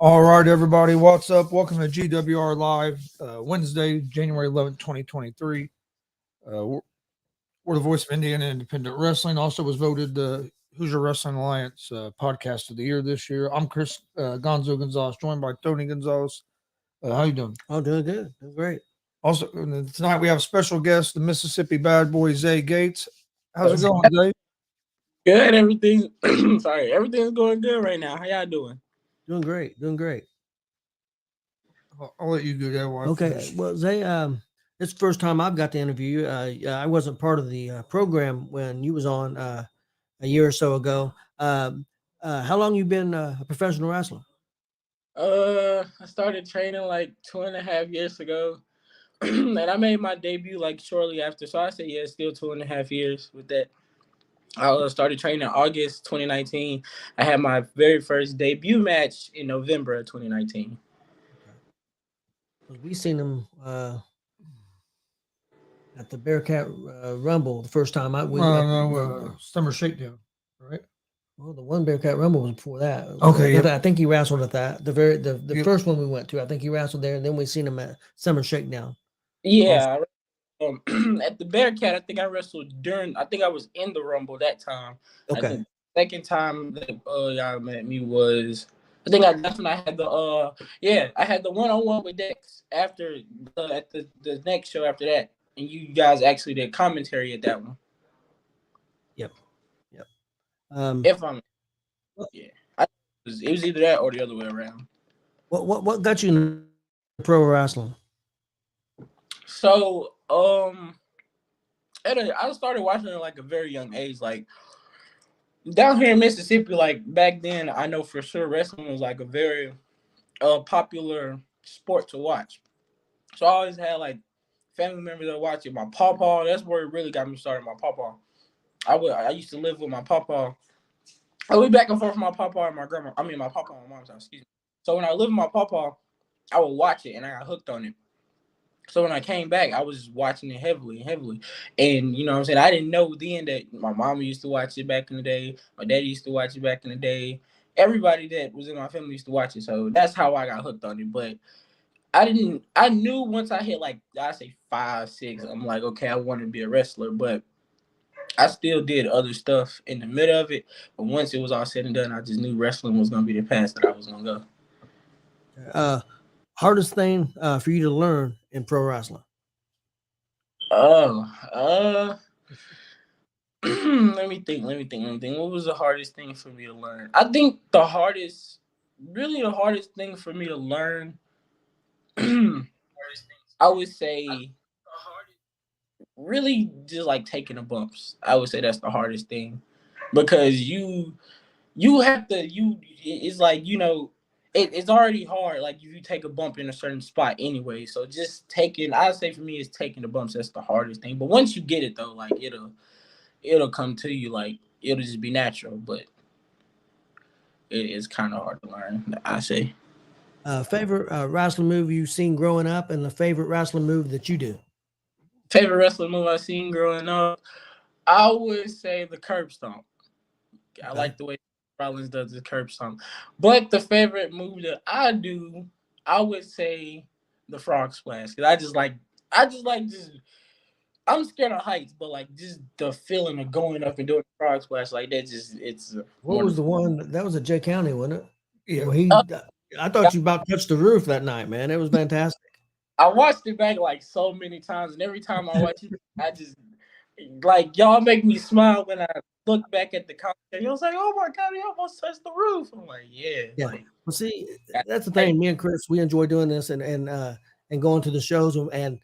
All right, everybody, what's up? Welcome to G.W.R. Live, Wednesday, January 11th, 2023. We're the voice of Indiana Independent Wrestling. Also was voted the Hoosier Wrestling Alliance podcast of the year this year. I'm Chris Gonzo Gonzalez, joined by Tony Gonzalez. How you doing? Oh, doing good. Doing great. Also, tonight we have a special guest, the Mississippi Bad Boy, Zay Gates. How's it going, Zay? Good. Everything. Sorry, everything's going good right now. How y'all doing? Doing great. Doing great. I'll let you do that while I Okay. finish. Well, Zay, it's the first time I've got to interview you. I wasn't part of the program when you was on a year or so ago. How long you been a professional wrestler? I started training like 2.5 years ago, and I made my debut like shortly after. So I say yeah, still 2.5 years with that. I started training in August 2019. I had my very first debut match in November of 2019. Okay. 'Cause we seen them at the Bearcat Rumble the first time Summer Shakedown, right? well, the one Bearcat Rumble was before that. Okay, yep. I think he wrestled at that. The Yep. first one we went to, I think he wrestled there, and then we seen him at Summer Shakedown. Yeah, at the Bearcat, I think I wrestled during. I think I was in the Rumble that time. I Okay. think second time that y'all met me was. That's when I had I had the 1-on-one with Dex after the next show after that, and you guys actually did commentary at that one. Yep. Yep. If I'm yeah, it was either that or the other way around. What got you into pro wrestling? So I started watching at like a very young age, like. Down here in Mississippi, like back then, I know for sure wrestling was like a very popular sport to watch. So I always had like family members that watch it. My pawpaw, that's where it really got me started. My pawpaw, I used to live with my pawpaw. I went back and forth with my pawpaw and my grandma. I mean, my pawpaw and my mom's house. Excuse me. So when I lived with my pawpaw, I would watch it and I got hooked on it. So when I came back, I was watching it heavily. And you know what I'm saying? I didn't know then that my mama used to watch it back in the day. My daddy used to watch it back in the day. Everybody that was in my family used to watch it. So that's how I got hooked on it. But I knew once I hit like, I say 5, 6, I'm like, okay, I want to be a wrestler. But I still did other stuff in the middle of it. But once it was all said and done, I just knew wrestling was going to be the path that I was going to Uh, Hardest thing for you to learn in pro wrestling? go. Let me think. What was the hardest thing for me to learn? I think the hardest thing for me to learn, I would say, really just like taking the bumps. I would say that's the hardest thing because you have to it's like it's already hard. Like if you take a bump in a certain spot anyway, so just taking, I'd say for me, is taking the bumps. That's the hardest thing. But once you get it though, like it'll come to you, like it'll just be natural. But it is kind of hard to learn, I say. Favorite wrestling move you've seen growing up, and the favorite wrestling move that you do? Favorite wrestling move I've seen growing up, I would say the curb stomp. I Okay. like the way Rollins does the curb stomp. But the favorite move that I do, I would say the frog splash. Cause I just like I'm scared of heights, but like just the feeling of going up and doing the frog splash like that, just it's What was the wonderful. one that was at Jay County, wasn't it? Yeah. Well, I thought you about touched the roof that night, man. It was fantastic. I watched it back like so many times, and every time I watch it, I just like y'all make me smile when I look back at the commentary. I was like, "Oh my god, he almost touched the roof!" I'm like, "Yeah, Yeah. like Well, see, that's that's the crazy." thing. Me and Chris, we enjoy doing this and going to the shows, and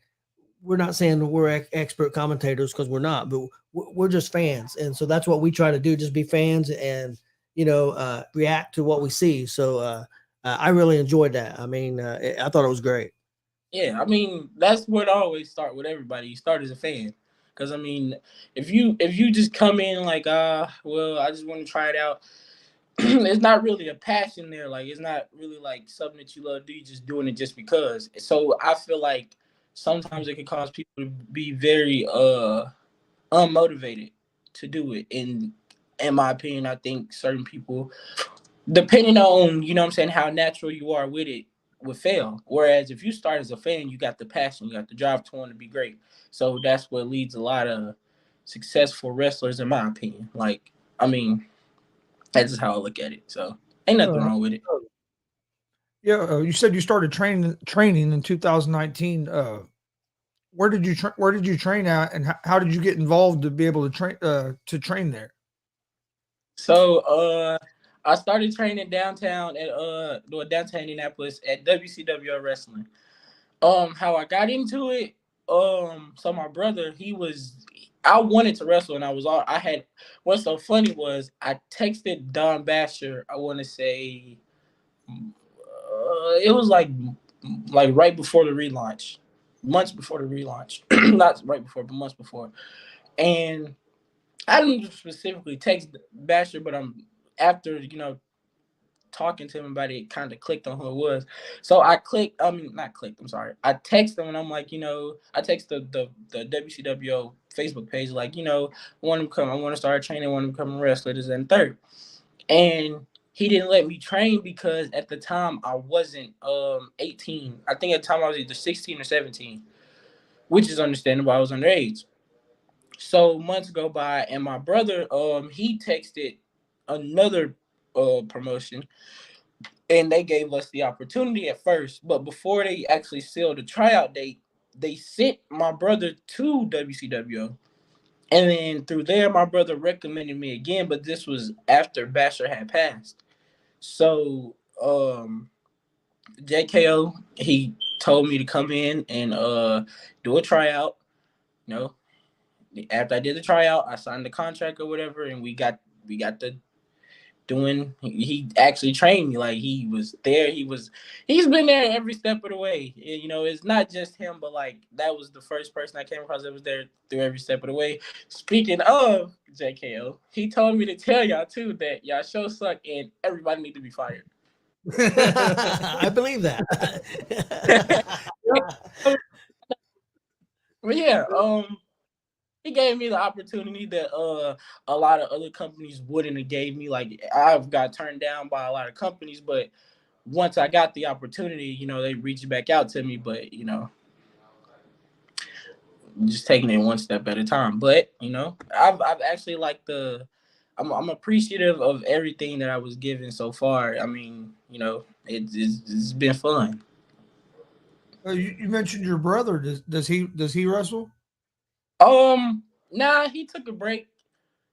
we're not saying that we're expert commentators because we're not, but we're just fans, and so that's what we try to do: just be fans and react to what we see. So I really enjoyed that. I mean, I thought it was great. Yeah, I mean that's what I always start with everybody. You start as a fan, because I mean, if you just come in like well, I just want to try it out. It's not really a passion there. Like it's not really like something that you love to do. You're just doing it just because. So I feel like sometimes it can cause people to be very unmotivated to do it. And in my opinion, I think certain people depending on, you know what I'm saying, how natural you are with it, would fail. Whereas if you start as a fan, you got the passion, you got the drive to want to be great. So that's what leads a lot of successful wrestlers, in my opinion. Like, I mean, that's just how I look at it. So ain't nothing Uh, wrong with it. yeah, you said you started training in 2019. Where did you train at, and how did you get involved to be able to train there? So I started training downtown at downtown Indianapolis at WCW Wrestling. How I got into it, so my brother, I wanted to wrestle, and I had, what's so funny was I texted Don Basher, I want to say, it was like right before the relaunch, months before the relaunch, not right before, but months before, and I didn't specifically text Basher, but I'm after, talking to him about it, kind of clicked on who it was. So I clicked, I mean, not clicked, I'm sorry. I texted him and I'm like, I text the WCWO Facebook page, like, I want him to come, I want to start training, I want him to become a wrestler, this and third. And he didn't let me train because at the time I wasn't 18. I think at the time I was either 16 or 17, which is understandable. I was underage. So months go by and my brother, he texted another promotion, and they gave us the opportunity at first, but before they actually sealed the tryout date, they sent my brother to WCW. And then through there, my brother recommended me again, but this was after Basher had passed. So JKO, he told me to come in and do a tryout. You know, after I did the tryout, I signed the contract or whatever, and we got the doing. He actually trained me, like he was there. He's been there every step of the way. It's not just him, but like that was the first person I came across that was there through every step of the way. Speaking of JKO, he told me to tell y'all too that y'all show suck and everybody need to be fired. I believe that. But yeah, he gave me the opportunity that a lot of other companies wouldn't have gave me. Like I've got turned down by a lot of companies, but once I got the opportunity, they reached back out to me, but just taking it one step at a time. But I've actually liked I'm appreciative of everything that I was given so far. I mean, it's been fun. You mentioned your brother. Does he wrestle? Nah, he took a break.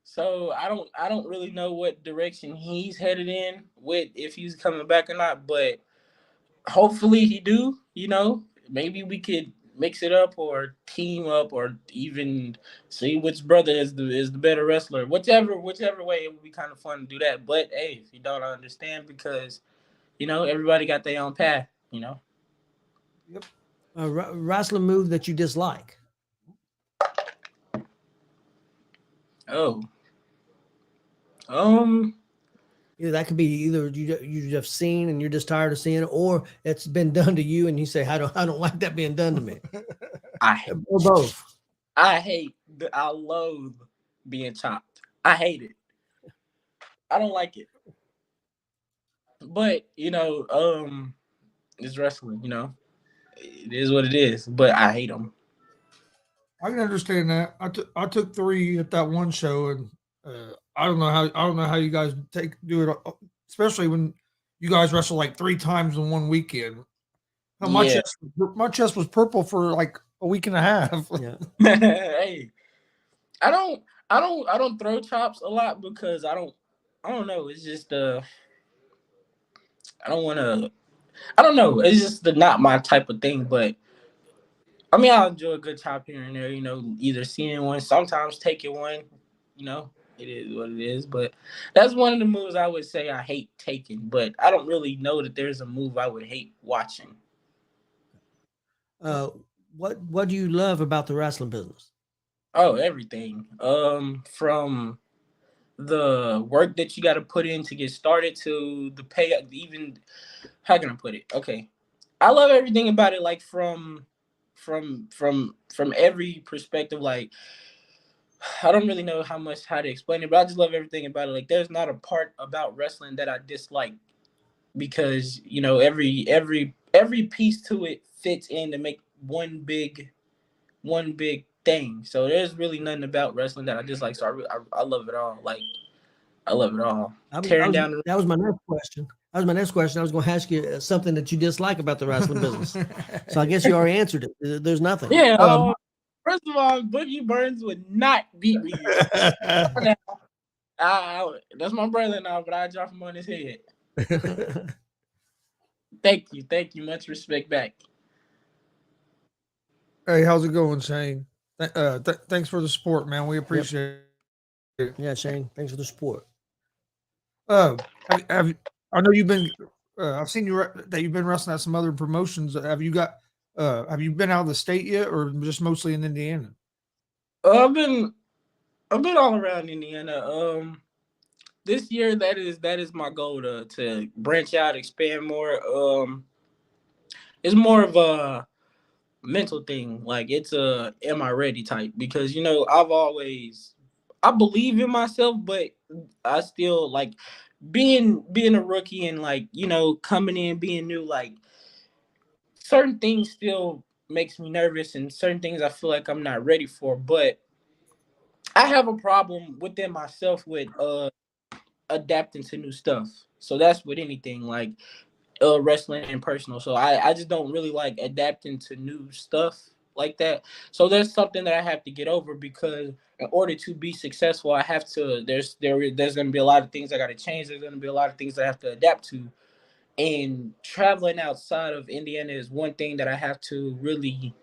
So I don't really know what direction he's headed in with, if he's coming back or not, but hopefully he do. Maybe we could mix it up or team up or even see which brother is the better wrestler. Whichever way, it would be kind of fun to do that. But hey, if you don't understand, because everybody got their own path. Yep. A wrestling move that you dislike. Oh, um, That could be either you have seen and you're just tired of seeing it, or it's been done to you and you say, I don't like that being done to me. I Or both. I loathe being chopped. I hate it. I don't like it. But it's wrestling. It is what it is. But I hate them. I can understand that. I took three at that one show, and I don't know how you guys do it, especially when you guys wrestle like three times in one weekend. Hell, Yeah. my chest was purple for like a week and a half. Yeah. Hey, I don't I don't throw chops a lot because I don't know. It's just I don't want to. I don't know. It's just not my type of thing. But I mean, I enjoy a good chop here and there. Either seeing one, sometimes taking one. You know, it is what it is. But that's one of the moves I would say I hate taking. But I don't really know that there's a move I would hate watching. Uh, what do you love about the wrestling business? Oh, everything. From the work that you got to put in to get started to the pay. Even how can I put it? Okay, I love everything about it. Like from every perspective. Like I don't really know how to explain it, but I just love everything about it. Like, there's not a part about wrestling that I dislike because every piece to it fits in to make one big thing. So there's really nothing about wrestling that I dislike. So I love it all. Like, I love it all. Tearing down the That was my next question. That was my next question. I was going to ask you something that you dislike about the wrestling business. So I guess you already answered it. There's nothing. yeah. First of all, Boogie Burns would not beat me. That's my brother now, but I drop him on his head. Thank you. Much respect back. Hey, how's it going, Shane? Thanks for the support, man. We appreciate it. Yeah, Shane, thanks for the support. I know you've been. I've seen that you've been wrestling at some other promotions. Have you been out of the state yet, or just mostly in Indiana? I've been all around Indiana. This year that is my goal to branch out, expand more. It's more of a mental thing. Like, it's a am I ready type, because I believe in myself, but I still like being a rookie and, like, coming in being new, like, certain things still makes me nervous and certain things I feel like I'm not ready for. But I have a problem within myself with adapting to new stuff. So that's with anything, like wrestling and personal. So I just don't really like adapting to new stuff like that. So there's something that I have to get over, because in order to be successful, I have to there's going to be a lot of things I got to change. There's going to be a lot of things I have to adapt to. And traveling outside of Indiana is one thing that I have to really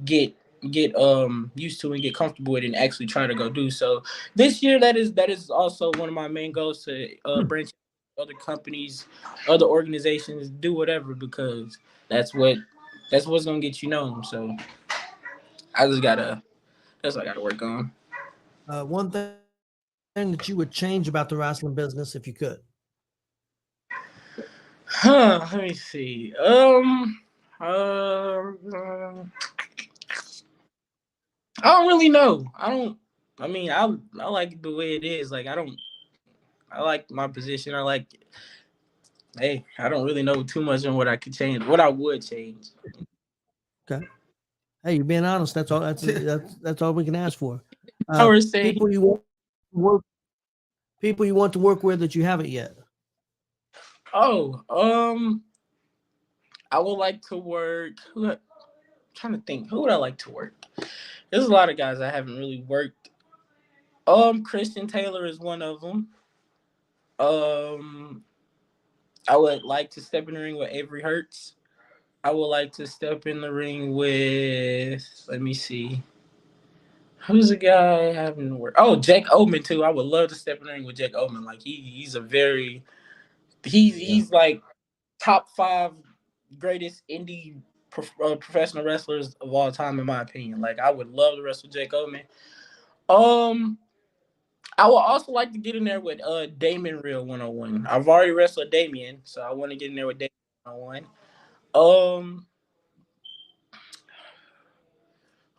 get used to and get comfortable with and actually try to go do. So this year that is also one of my main goals, to branch out other companies, other organizations, do whatever, because that's what's gonna get you known. So that's what I gotta work on. One thing that you would change about the wrestling business if you could. Let me see. I don't really know. I don't. I mean, I like it the way it is. Like, I don't. I like my position. Hey, I don't really know too much on what I could change. What I would change. Okay. Hey, you're being honest. That's all. That's all we can ask for. I was saying, people you want to work with that you haven't yet. oh, I would like to work. I'm trying to think. Who would I like to work? There's a lot of guys I haven't really worked. Christian Taylor is one of them. I would like to step in the ring with Avery Hurts. I would like to step in the ring with, let me see, who's the guy I haven't worked? Oh, Jack Oman too. I would love to step in the ring with Jack Oman. Like, he's like top 5 greatest indie professional wrestlers of all time, in my opinion. Like, I would love to wrestle Jack Oman. I would also like to get in there with Damon Real 101. I've already wrestled Damien, so I want to get in there with Damien 101.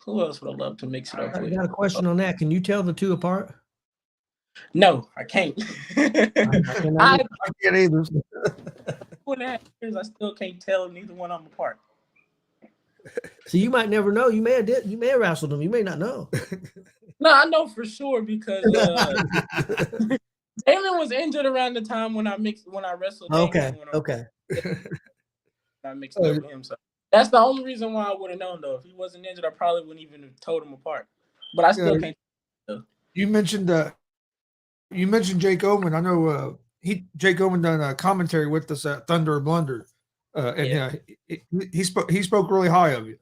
Who else would I love to mix it up I with? got a question on that. Can you tell the two apart? No, I can't. I can't either. 2.5 years, I still can't tell neither one of them apart. So you might never know. You may have wrestled them. You may not know. No, I know for sure, because Damon was injured around the time when I wrestled Okay. Damon. Okay. I mixed up with him, so that's the only reason why I would have known. Though, if he wasn't injured, I probably wouldn't even have told him apart. But I still can't. You mentioned Jake Oman. I know Jake Oman done a commentary with us at Thunder or Blunder, and he spoke really high of you.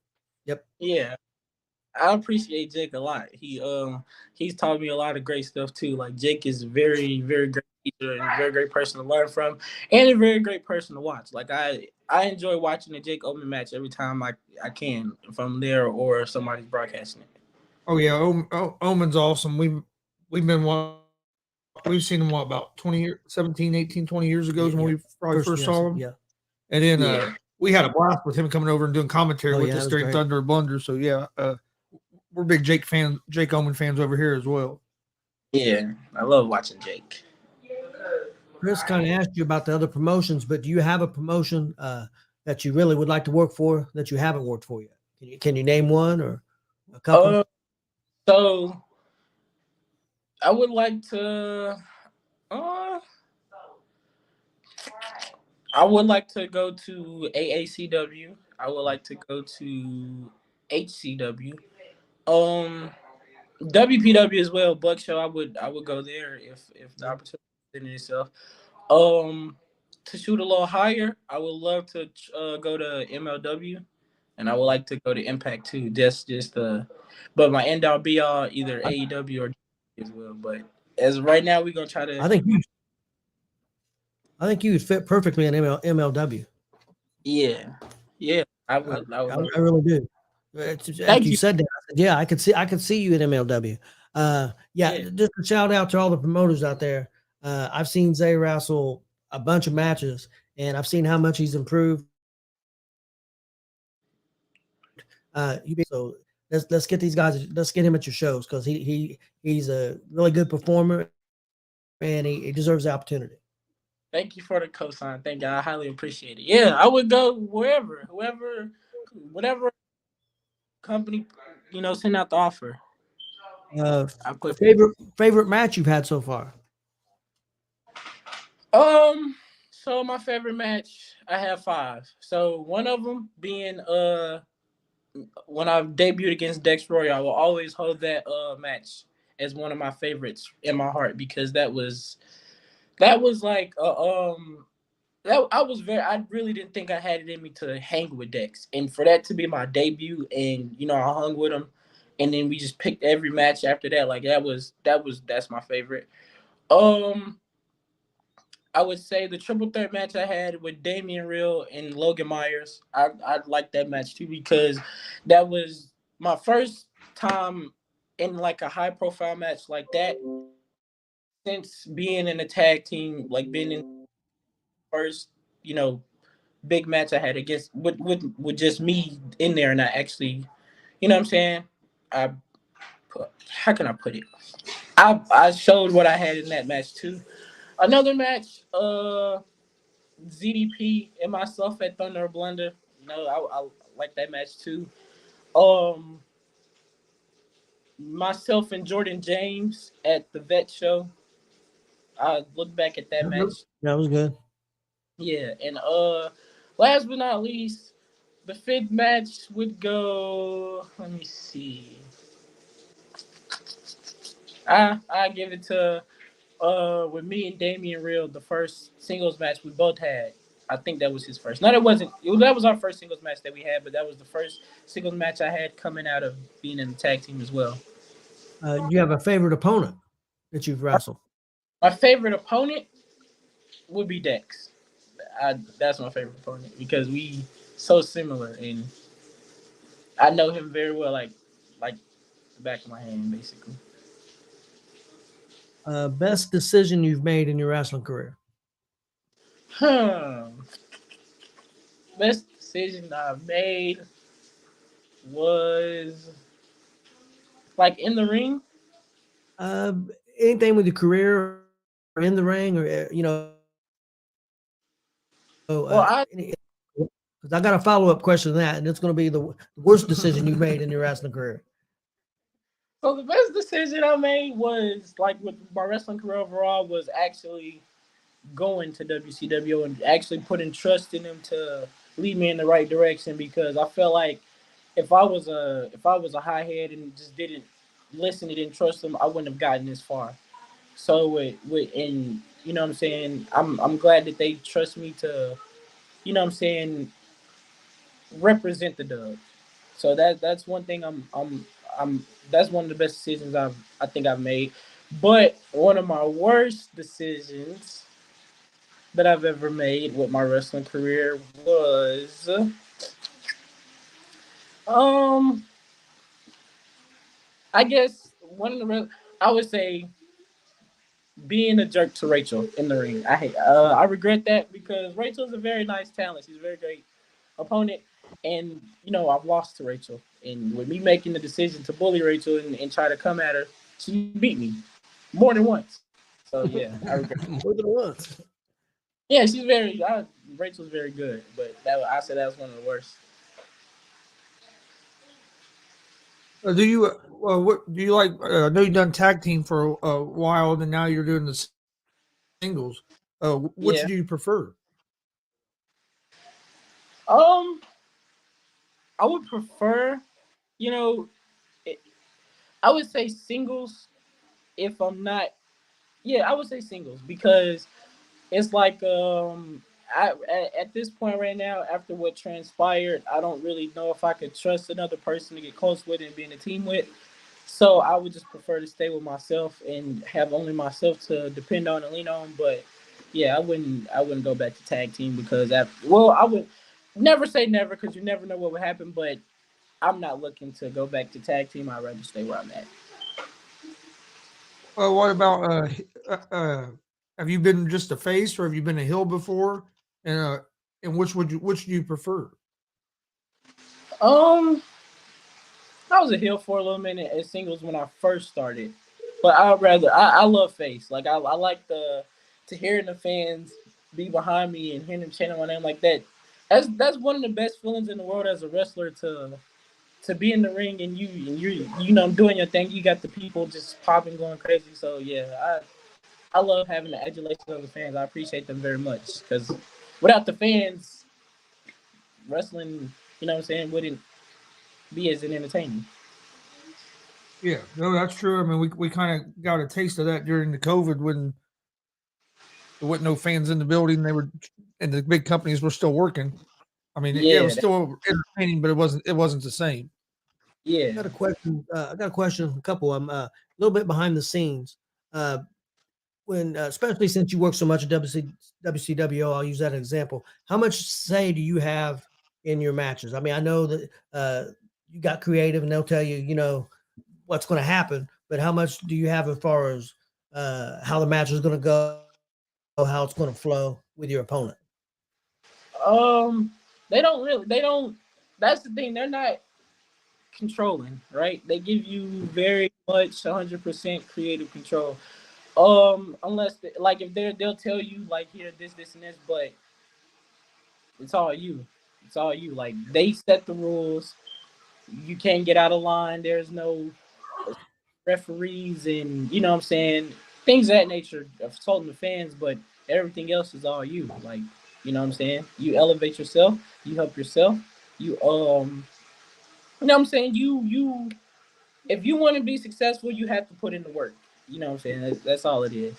Yep. Yeah, I appreciate Jake a lot. He's taught me a lot of great stuff too. Like, Jake is a very, very great teacher and a very great person to learn from, and a very great person to watch. Like, I enjoy watching the Jake Oman match every time I can, if I'm there or somebody's broadcasting it. Oh yeah, Oman's awesome. We've seen him about 20 years, 17, 18, 20 years ago when we probably first saw him. Yeah. And then we had a blast with him coming over and doing commentary with us during great. Thunder or Blunder. So we're big Jake Omen fans over here as well. Yeah, I love watching Jake. Chris kind of asked you about the other promotions, but do you have a promotion that you really would like to work for that you haven't worked for yet? Can you name one or a couple? Uh, so I would like to. Uh, I would like to go to AACW. I would like to go to HCW. Um, WPW as well. Buck Show. I would go there if the opportunity presented itself. Um, to shoot a little higher, I would love to go to MLW, and I would like to go to Impact too. But my end all be all either AEW or as well. But as of right now, we're gonna try to. I think you I think you would fit perfectly in MLW. Yeah, yeah. I I, would. I would I, love I it. really do. After Thank you you. said that, I said, yeah, I could see you in MLW. Yeah, Yeah. just a shout out to all the promoters out there. I've seen Zay wrestle a bunch of matches, and I've seen how much he's improved. So let's get these guys. Let's get him at your shows because he's a really good performer, and he deserves the opportunity. Thank you for the cosign. Thank you. I highly appreciate it. Yeah, I would go wherever, whoever, whatever company, send out the offer. Uh, I put. favorite match you've had so far? Um. So my favorite match, I have five. So one of them being when I debuted against G.W.R, I will always hold that match as one of my favorites in my heart because that was like that I was very I really didn't think I had it in me to hang with Dex. And for that to be my debut and I hung with him and then we just picked every match after that, like that's my favorite. Um I would say the triple threat match I had with Damian Real and Logan Myers. I like that match too because that was my first time in like a high profile match like that since being in a tag team, like being in first, you know, big match I had against with just me in there and I actually, what I'm saying? I how can I put it? I showed what I had in that match too. Another match, ZDP and myself at Thunder Blender. I like that match too. Um, Myself and Jordan James at the Vet Show. I look back at that match. That was good. Yeah, and last but not least, the fifth match would go. Let me see. I give it to with me and Damian Real, the first singles match we both had. I think that was his first. No, that wasn't. That was our first singles match that we had, but that was the first singles match I had coming out of being in the tag team as well. Do you have a favorite opponent that you've wrestled? My favorite opponent would be Dex. That's my favorite opponent because we so similar and I know him very well, like the back of my hand, basically. Best decision you've made in your wrestling career? Hmm. Best decision I made was like in the ring. Uh, Anything with your career or in the ring or Well, I because I got a follow up question to that, and it's going to be the worst decision you made in your wrestling career. so the best decision I made was like with my wrestling career overall was actually going to WCW and actually putting trust in him to lead me in the right direction because I felt like if I was a high head and just didn't listen and didn't trust him, I wouldn't have gotten this far. So with and what I'm saying, I'm glad that they trust me to what I'm saying, represent the dub. So that's one thing I'm that's one of the best decisions I think I've made. But one of my worst decisions that I've ever made with my wrestling career was um I guess I would say being a jerk to Rachel in the ring. I regret that because Rachel's a very nice talent. She's a very great opponent, and I've lost to Rachel, And with me making the decision to bully Rachel and try to come at her, she beat me more than once. So yeah, I regret. More than once. Yeah, she's very. Rachel's very good, but I said that was one of the worst. Do you what do you like? I know you've done tag team for a while, and now you're doing the singles. Which Yeah. do you prefer? Um, I would prefer, you know, it, I would say singles if I'm not. Yeah, I would say singles because it's like at this point right now, after what transpired, I don't really know if I could trust another person to get close with and be in a team with. So I would just prefer to stay with myself and have only myself to depend on and lean on. But yeah, I wouldn't go back to tag team because I would never say never because you never know what would happen. But I'm not looking to go back to tag team. I'd rather stay where I'm at. What about have you been just a face or have you been a heel before? And which do you prefer? Um, I was a heel for a little minute at singles when I first started, but I love face. Like I like the to hearing the fans be behind me and hearing them chanting my name like that. That's one of the best feelings in the world as a wrestler to be in the ring and you doing your thing. You got the people just popping, going crazy. So yeah, I love having the adulation of the fans. I appreciate them very much because without the fans, wrestling, you know what I'm saying, wouldn't be as entertaining. Yeah, no, that's true. I mean, we kind of got a taste of that during the COVID when there wasn't no fans in the building. They were, and the big companies were still working. I mean, it Yeah, was still entertaining, but it wasn't the same. yeah. Got a question. I got a question. A couple. I'm a little bit behind the scenes. Uh, when especially since you work so much at WCW, I'll use that as an example. How much say do you have in your matches? I mean, I know that you got creative, and they'll tell you, what's going to happen. But how much do you have as far as how the match is going to go, how it's going to flow with your opponent? Um, they don't really. They don't. That's the thing. They're not controlling, right? They give you very much 100% creative control. Unless like if they'll tell you like here this and this, but it's all you. It's all you. Like they set the rules. You can't get out of line. There's no referees and you know what I'm saying things of that nature of told the fans, but everything else is all you. Like you know what I'm saying. You elevate yourself. You help yourself. You you know what I'm saying. You if you want to be successful, you have to put in the work. You know what I'm saying. That's all it is.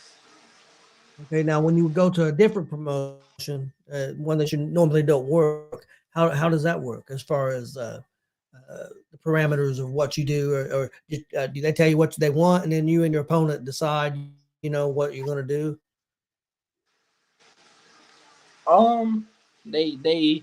Okay, now when you go to a different promotion, one that you normally don't work, how does that work as far as the parameters of what you do, or do they tell you what they want, and then you and your opponent decide, what you're going to do? Um, they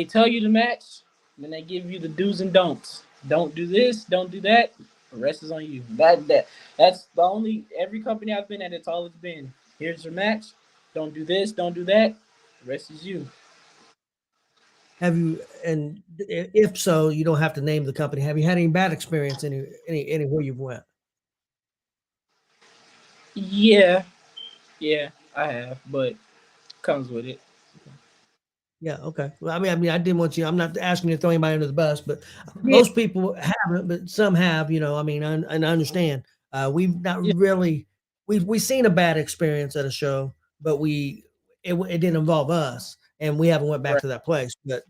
tell you the match, then they give you the do's and don'ts. Don't do this, don't do that. The rest is on you. That's the only every company I've been at. It's all it's been. Here's your match. Don't do this, don't do that. The rest is you. Have you, and if so, you don't have to name the company. Have you had any bad experience anywhere you've went? Yeah, yeah, I have, but comes with it. Yeah, okay. Well, I mean, I didn't want you. I'm not asking you to throw anybody under the bus, but Yeah, most people haven't, but some have. I mean, and I understand. We've not yeah, really we've seen a bad experience at a show, but it didn't involve us, and we haven't went back right. to that place. But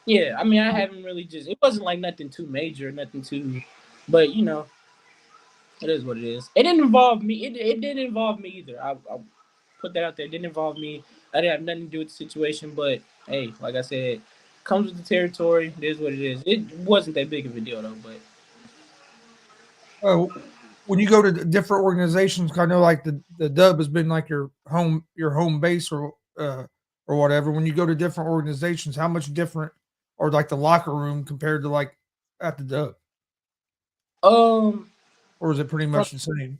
Yeah, I mean, I haven't really just. It wasn't like nothing too major, nothing too, but it is what it is. It didn't involve me. It didn't involve me either. I put that out there. It didn't involve me. I didn't have nothing to do with the situation. But hey, like I said, comes with the territory. It is what it is. It wasn't that big of a deal though. But Uh, when you go to different organizations, 'cause I know like the Dub has been like your home base or whatever. When you go to different organizations, how much different or like the locker room compared to like at the Dub, um, or is it pretty from much the same?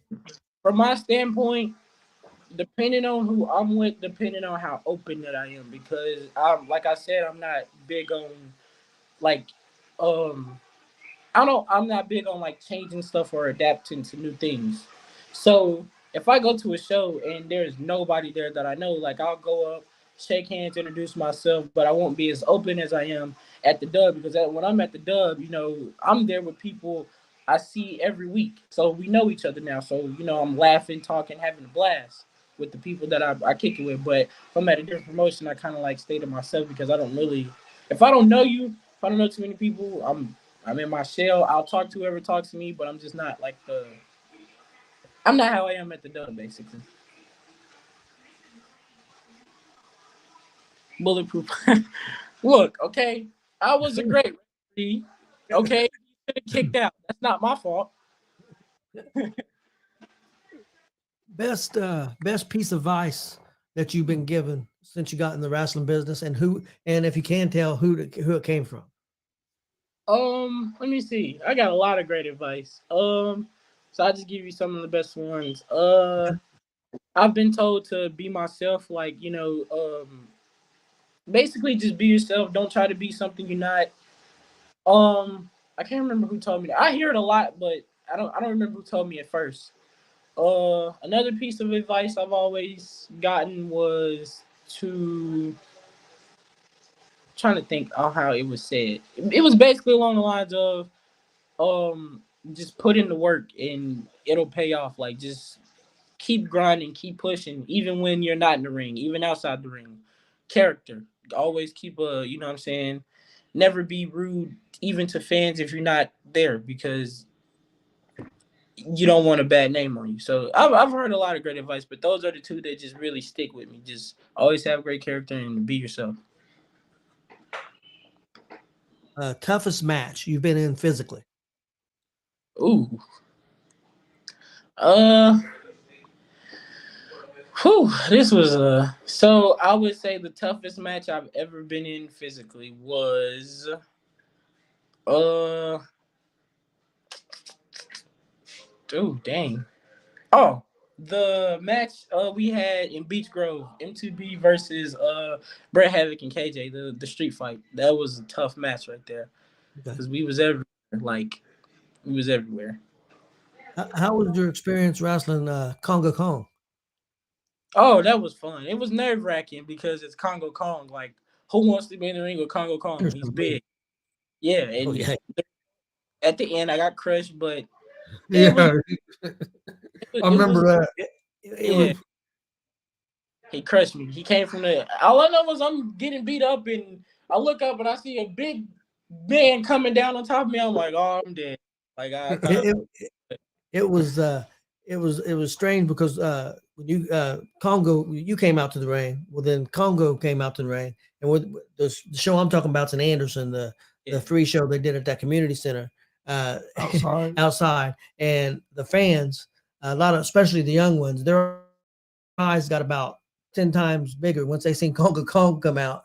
from my standpoint, depending on who I'm with, depending on how open that I am, because I'm like I said, I'm not big on like I'm not big on like changing stuff or adapting to new things. So if I go to a show and there's nobody there that I know, like I'll go up, shake hands, introduce myself, but I won't be as open as I am at the dub because when I'm at the dub, I'm there with people I see every week. So we know each other now. So, I'm laughing, talking, having a blast with the people that I kick it with. But if I'm at a different promotion, I kind of like stay to myself because I don't really, if I don't know you, if I don't know too many people, I'm in my shell. I'll talk to whoever talks to me, but I'm just not like I'm not how I am at the dub, basically. Bulletproof. Look, okay, I was a great referee. Okay, kicked out. That's not my fault. Best piece of advice that you've been given since you got in the wrestling business, and if you can tell who it came from. Let me see. I got a lot of great advice. So I'll just give you some of the best ones. I've been told to be myself, like, basically just be yourself. Don't try to be something you're not. I can't remember who told me that. I hear it a lot, but I don't remember who told me at first. Another piece of advice I've always gotten was to trying to think on how it was said. It was basically along the lines of just put in the work and it'll pay off. Like just keep grinding, keep pushing, even when you're not in the ring, even outside the ring. Character. Always keep you know what I'm saying? Never be rude even to fans if you're not there because you don't want a bad name on you. So I've heard a lot of great advice, but those are the two that just really stick with me. Just always have great character and be yourself. Toughest match you've been in physically. Ooh. Uh this was so I would say the toughest match I've ever been in physically was uh dang. Oh, the match we had in Beach Grove, M2B versus Bret Havoc and KJ, the street fight. That was a tough match right there Okay. because we was everywhere. Like we was everywhere. How was your experience wrestling Conga Kong? Oh, that was fun. It was nerve wracking because it's Congo Kong. Like who wants to be in the ring with Congo Kong? He's big. Yeah, Oh and yeah, at the end I got crushed, but it was Yeah, I it was remember that. it yeah. was. He crushed me. He came from the. All I know was I'm getting beat up, and I look up and I see a big man coming down on top of me. I'm like, oh, I'm dead. Like I thought. It, it was it was strange because when you Congo you came out to the ring. Well, then Congo came out to the ring, and the show I'm talking about is in Anderson, Yeah. the free show they did at that community center Outside. outside, and the fans, a lot of especially the young ones, their eyes got about 10 times bigger once they seen Congo Kong come out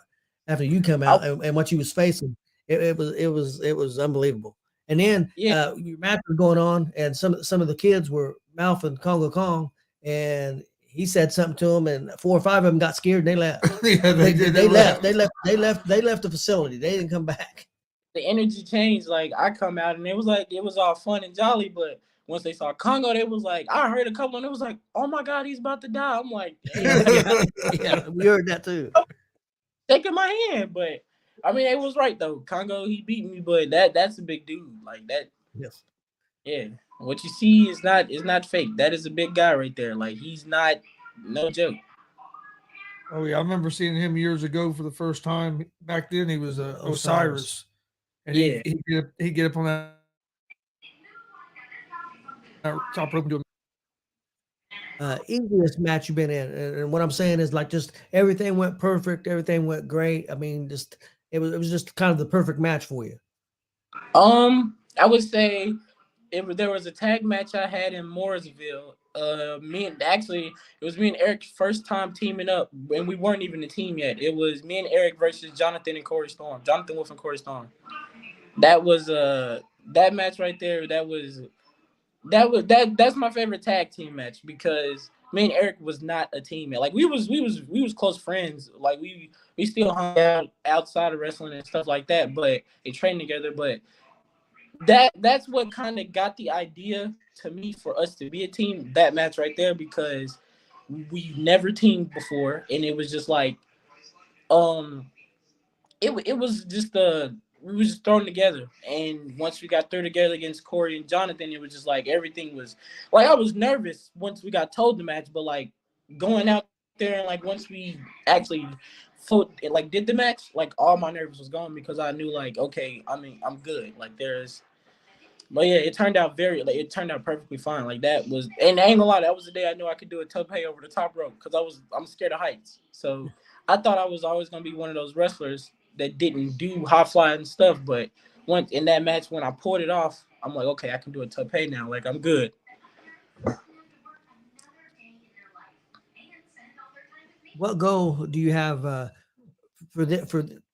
after you come I, out and what you was facing. It was unbelievable. And then yeah. your match was going on, and some of the kids were mouthing Congo Kong, and he said something to them, and 4 or 5 of them got scared and they left. Yeah, They, they they, did. they left. They left the facility. They didn't come back. The energy changed. Like I come out and it was like it was all fun and jolly, but once they saw Congo, they was like, I heard a couple, and it was like, oh my god, he's about to die. I'm like, Yeah, damn, yeah, yeah. We heard that too. taking my hand, but I mean, it was right though. Congo, he beat me, but that's a big dude. Like that. Yes. Yeah, what you see is not fake. That is a big guy right there. Like he's not no joke. Oh yeah, I remember seeing him years ago for the first time. Back then, he was Osiris. Osiris, and Yeah. he get up on that top rope and do Easiest match you've been in, and what I'm saying is like just everything went perfect, everything went great. I mean, just it was just kind of the perfect match for you. I would say there was a tag match I had in Mooresville. Me and actually it was me and Eric's first time teaming up, and we weren't even a team yet. It was me and Eric versus Jonathan and Corey Storm. Jonathan Wolf and Corey Storm. That was that match right there. That's my favorite tag team match because me and Eric was not a teammate. Like we was close friends. Like we still hung out outside of wrestling and stuff like that, but they trained together. But that's what kind of got the idea to me for us to be a team, that match right there, because we never teamed before, and it was just like um it was just we was just thrown together, and once we got thrown together against Corey and Jonathan, it was just like everything was like I was nervous once we got told the match, but like going out there and like once we actually like did the match, like all my nerves was gone because I knew like okay, I mean I'm good. Like there's but yeah, it turned out perfectly fine. Like that was, and I ain't gonna lie, that was the day I knew I could do a tope over the top rope because I'm scared of heights. So I thought I was always gonna be one of those wrestlers that didn't do high fly and stuff. But once in that match, when I pulled it off, I'm like, okay, I can do a tope now. Like I'm good. What goal do you have for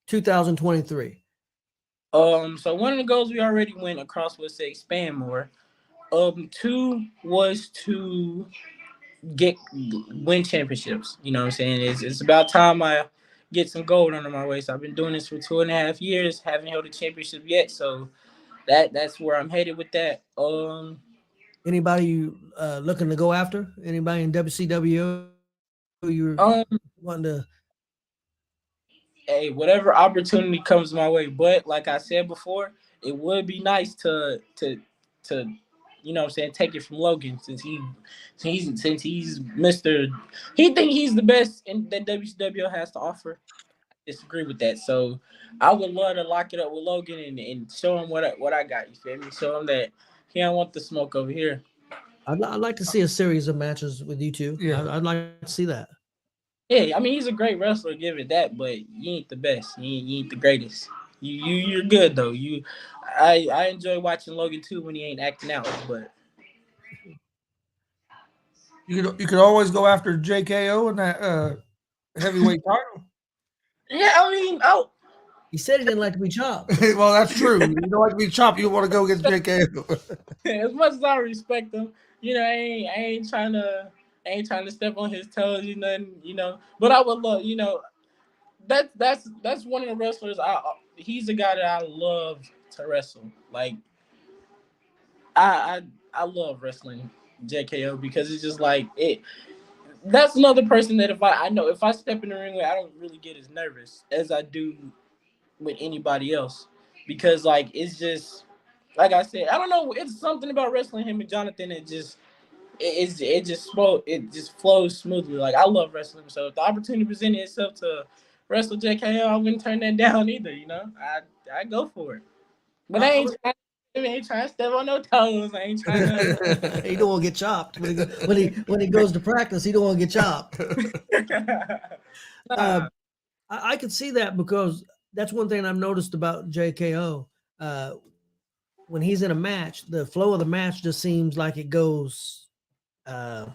2023? So one of the goals we already went across was to expand more. Two was to get win championships. You know what I'm saying? It's about time I get some gold under my waist. I've been doing this for 2.5 years, haven't held a championship yet, so that's where I'm headed with that. Anybody you looking to go after? Anybody in WCW you're Um, wanting to? hey, whatever opportunity comes my way, but like I said before, it would be nice to you know what I'm saying, take it from Logan since he's Mr. He think he's the best in that WCW has to offer. Disagree with that. So I would love to lock it up with Logan and show him what I got. You feel me? Show him that he don't want the smoke over here. I'd like to see a series of matches with you two. Yeah. I'd like to see that. Yeah, I mean he's a great wrestler, give it that, but you ain't the best. You ain't the greatest. You're good though. I enjoy watching Logan too when he ain't acting out, but You could always go after JKO in that heavyweight title. yeah, I mean, oh, He said he didn't like to be chopped. Well, that's true. You don't like to be chopped. You want to go against JKO. as much as I respect him, you know, I ain't trying to step on his toes, you know, but I would love, that's one of the wrestlers. He's the guy that I love to wrestle. Like I love wrestling JKO because it's just like it. That's another person that I know if I step in the ring with, I don't really get as nervous as I do with anybody else because like it's just like I said, I don't know. It's something about wrestling him and Jonathan. It just flows smoothly. Like I love wrestling, so if the opportunity presented itself to wrestle JKO, I wouldn't turn that down either. You know, I go for it. But I ain't trying to step on no toes. I ain't trying to. He don't want to get chopped when he goes to practice. He don't want to get chopped. Nah. I could see that because that's one thing I've noticed about JKO. When he's in a match, the flow of the match just seems like it goes. How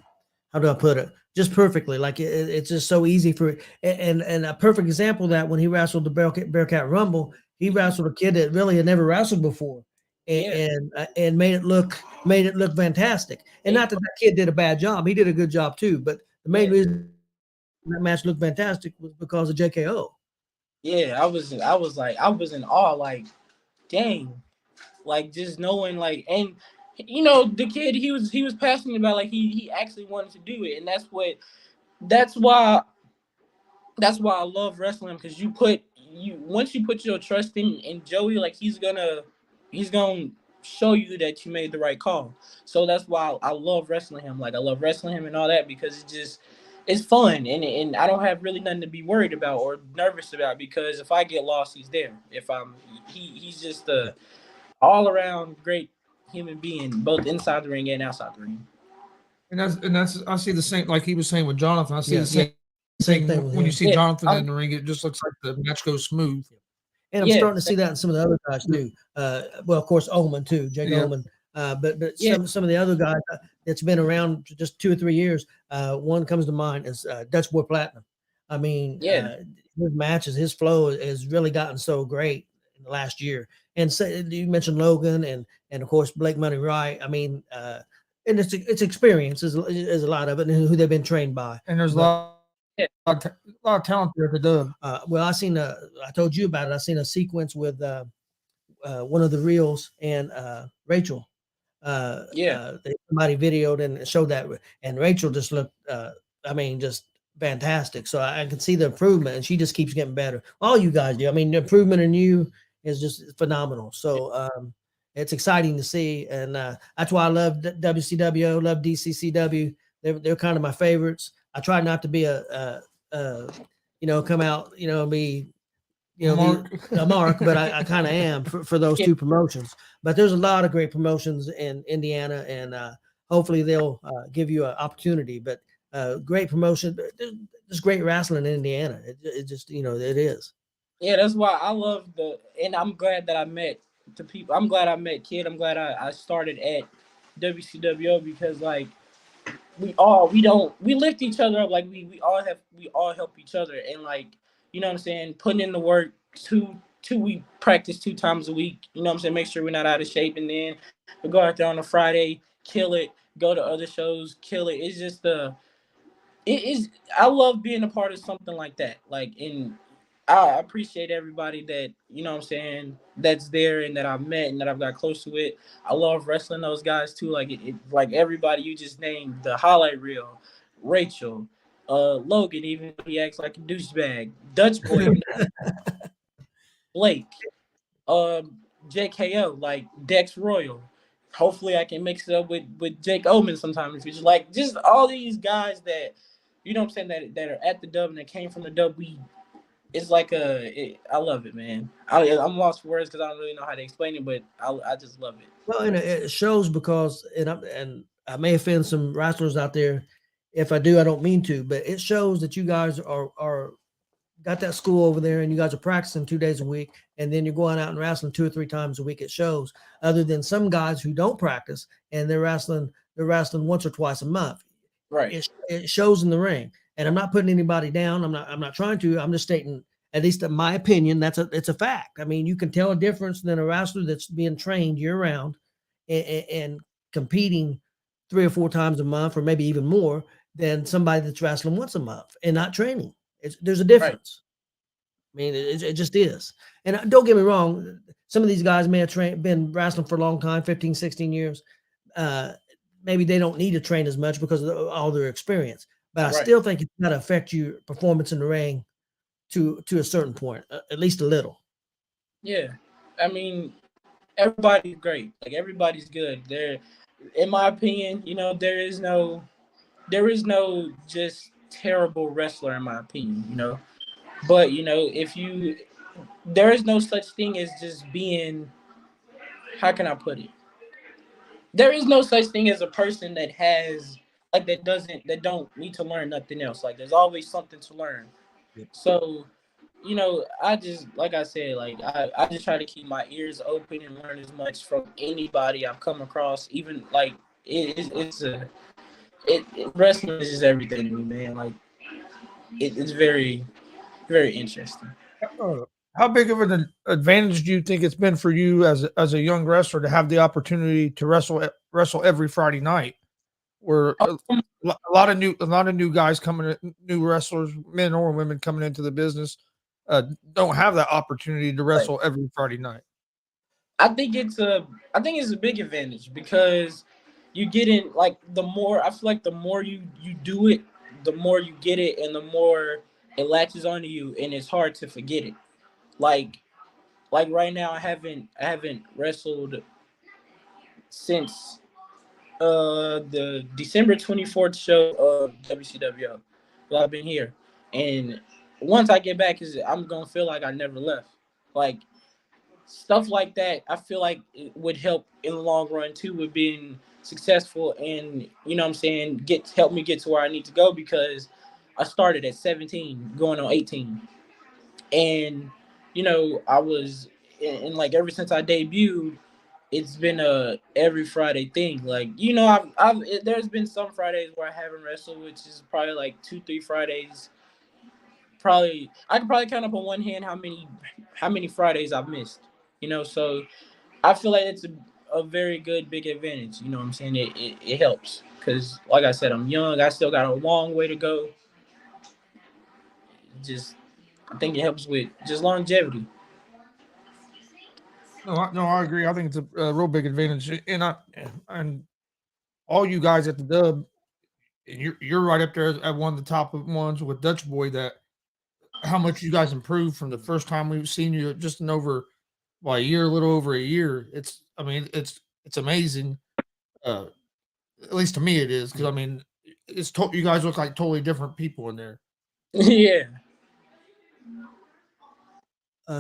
do I put it? Just perfectly. Like it's just so easy for it. And a perfect example of that when he wrestled the Bearcat Rumble, he wrestled a kid that really had never wrestled before, and made it look fantastic. And not that kid did a bad job; he did a good job too. But the main reason that match looked fantastic was because of JKO. Yeah, I was in awe. Like, dang, like just knowing like and the kid he was passionate about like he actually wanted to do it, and that's why that's why I love wrestling because once you put your trust in Joey, like he's gonna show you that you made the right call. So that's why I love wrestling him. Like I love wrestling him and all that because it's fun and I don't have really nothing to be worried about or nervous about because if I get lost, he's there. If he's just a all around great human being, both inside the ring and outside the ring. And that's I see the same like he was saying with Jonathan. I see the same Same thing thing with when you him. see Jonathan in the ring. It just looks like the match goes smooth. And I'm starting to see that in some of the other guys too. Well, of course, Oman too, Jake Oman. But some of the other guys that's been around for just 2 or 3 years. One comes to mind is G.W.R Platinum. I mean, his matches, his flow has really gotten so great in the last year. And so you mentioned Logan and of course Blake Money Wright. I mean, and it's experience is a lot of it, and who they've been trained by. And there's But a lot of talent there at the Dub. well, I told you about it. I seen a sequence with one of the reels and Rachel. Yeah, Somebody videoed and showed that, and Rachel just looked, I mean, just fantastic. So I can see the improvement, and she just keeps getting better. All you guys do. I mean, the improvement in you is just phenomenal. So it's exciting to see, and that's why I love WCWO, love DCCW. They're kind of my favorites. I try not to be a come out, be be Mark. a mark, but I kind of am for those yeah, two promotions. But there's a lot of great promotions in Indiana, and hopefully they'll give you an opportunity. But great promotion, there's great wrestling in Indiana. It just it is. yeah. That's why I love and I'm glad that I met the people. I'm glad I met Kid. I'm glad I started at WCWO because like we lift each other up, like we all help each other, and like what I'm saying, putting in the work. We practice 2 times a week, what I'm saying, make sure we're not out of shape, and then we go out there on a Friday, kill it, go to other shows, kill it. It's just it is I love being a part of something like that, like, and I appreciate everybody that what I'm saying, that's there and that I've met and that I've got close to it. I love wrestling those guys too. Like like everybody you just named, the highlight reel, Rachel, Logan, even though he acts like a douchebag, Dutch boy, Blake, JKO, like Dex Royal. Hopefully I can mix it up with Jake Omen sometime in the future. Like just all these guys that what I'm saying, that are at the dub and that came from the dub. It's like I love it, man. I'm lost for words because I don't really know how to explain it, but I just love it. Well, and it shows because, and I may offend some wrestlers out there. If I do, I don't mean to, but it shows that you guys are got that school over there, and you guys are practicing 2 days a week, and then you're going out and wrestling 2 or 3 times a week. It shows. Other than some guys who don't practice and they're wrestling once or twice a month. Right, It shows in the ring. And I'm not putting anybody down. I'm not trying to. I'm just stating, at least in my opinion, it's a fact. I mean, you can tell a difference than a wrestler that's being trained year round and competing 3 or 4 times a month, or maybe even more, than somebody that's wrestling once a month and not training. There's a right, difference. I mean, it just is. And don't get me wrong, some of these guys may have been wrestling for a long time, 15, 16 years. Uh, Maybe they don't need to train as much because of all their experience. But I right. still think it's got to affect your performance in the ring to a certain point, at least a little. Yeah, I mean everybody's great. Like everybody's good. There, in my opinion, there is no just terrible wrestler in my opinion. But if you there is no such thing as just being, how can I put it? There is no such thing as a person that has, like, that don't need to learn nothing else. Like there's always something to learn. Yep. So, I just, like I said, like I just try to keep my ears open and learn as much from anybody I've come across. Even like wrestling is just everything to me, man. Like it's very, very interesting. Uh, how big of an advantage do you think it's been for you as a young wrestler to have the opportunity to wrestle every Friday night, where a lot of new guys coming in, new wrestlers, men or women coming into the business, don't have that opportunity to Right. wrestle every Friday night. I think it's a big advantage because you get in, like, the more I feel like the more you do it, the more you get it, and the more it latches onto you, and it's hard to forget it. Like right now, I haven't wrestled since the December 24th show of WCWO. Well, I've been here, and once I get back, is I'm gonna feel like I never left. Like stuff like that, I feel like it would help in the long run too with being successful, and what I'm saying, help me get to where I need to go, because I started at 17 going on 18, and I was, and like ever since I debuted, it's been a every Friday thing. Like there's been some Fridays where I haven't wrestled, which is probably like 2, 3 Fridays. Probably I could probably count up on one hand how many Fridays I've missed. So I feel like a very good big advantage. You know what I'm saying? It helps because, like I said, I'm young. I still got a long way to go. Just I think it helps with just longevity. No, I agree. I think it's a real big advantage, and all you guys at the Dub, you're right up there at one of the top ones with Dutch Boy. That how much you guys improved from the first time we've seen you, just in over a year, a little over a year. I mean, it's amazing. Uh, at least to me, it is because I mean, you guys look like totally different people in there. Yeah,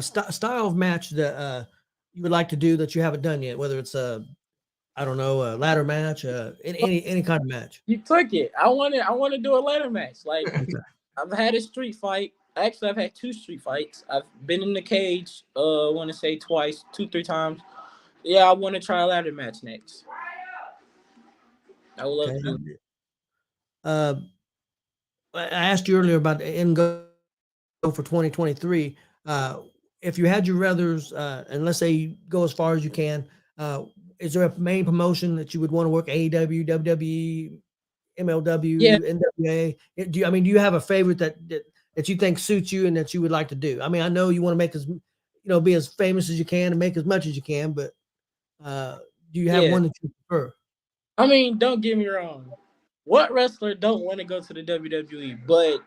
Style of match that you would like to do that you haven't done yet, whether it's a I don't know a ladder match, any kind of match. you took it. I want to do a ladder match. Like I've had a street fight. Actually, I've had two street fights. I've been in the cage. I want to say twice, two, three times. Yeah, I want to try a ladder match next. I would love Okay. to do. Uh, I asked you earlier about the end goal for 2023. If you had your ruthers, and let's say you go as far as you can, uh, is there a main promotion that you would want to work? AEW, WWE, Yeah, MLW, NWA? Do you have a favorite that you think suits you and that you would like to do? I mean, I know you want to make be as famous as you can and make as much as you can, but uh, do you have yeah. one that you prefer? I mean, don't get me wrong. What wrestler don't want to go to the WWE? But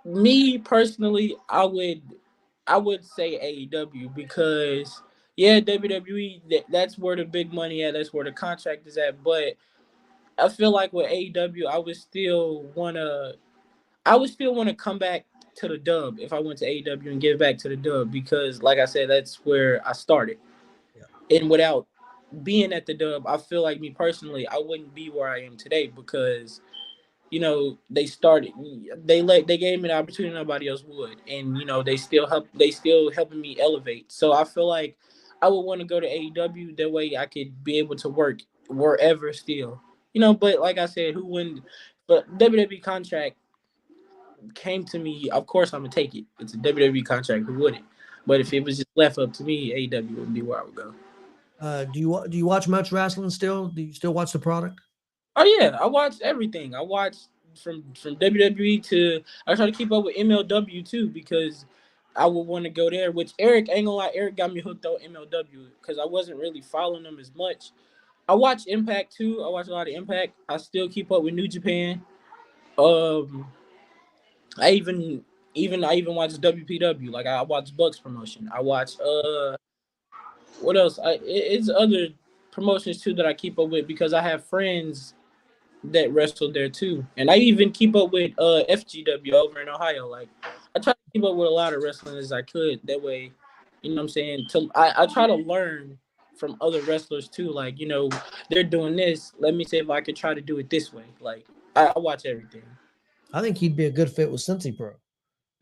me personally, I would say AEW because yeah, WWE that's where the big money at. That's where the contract is at. But I feel like with AEW, I would still want to come back to the dub if I went to AEW and give back to the dub because, like I said, that's where I started. Yeah. And without being at the dub, I feel like me personally, I wouldn't be where I am today because they gave me the opportunity nobody else would, and they still helping me elevate. So I feel like I would want to go to AEW that way I could be able to work wherever still. But like I said, who wouldn't? But WWE contract came to me, of course I'm gonna take it. It's a WWE contract, who wouldn't? But if it was just left up to me, AEW would be where I would go. Do you watch much wrestling still? Do you still watch the product? Oh yeah, I watch everything. I watch from WWE to I try to keep up with MLW too because I would want to go there. Which Eric ain't gonna lie, Eric got me hooked on MLW because I wasn't really following them as much. I watch Impact too. I watch a lot of Impact. I still keep up with New Japan. Um, I even watch WPW. Like I watch Bucks promotion. I watch what else? It's other promotions too that I keep up with because I have friends that wrestled there too. And I even keep up with FGW over in Ohio. Like I try to keep up with a lot of wrestling as I could. That way, you know what I'm saying? I try to learn from other wrestlers too. Like, they're doing this. Let me see if I could try to do it this way. Like I watch everything. I think he'd be a good fit with Cincy Pro.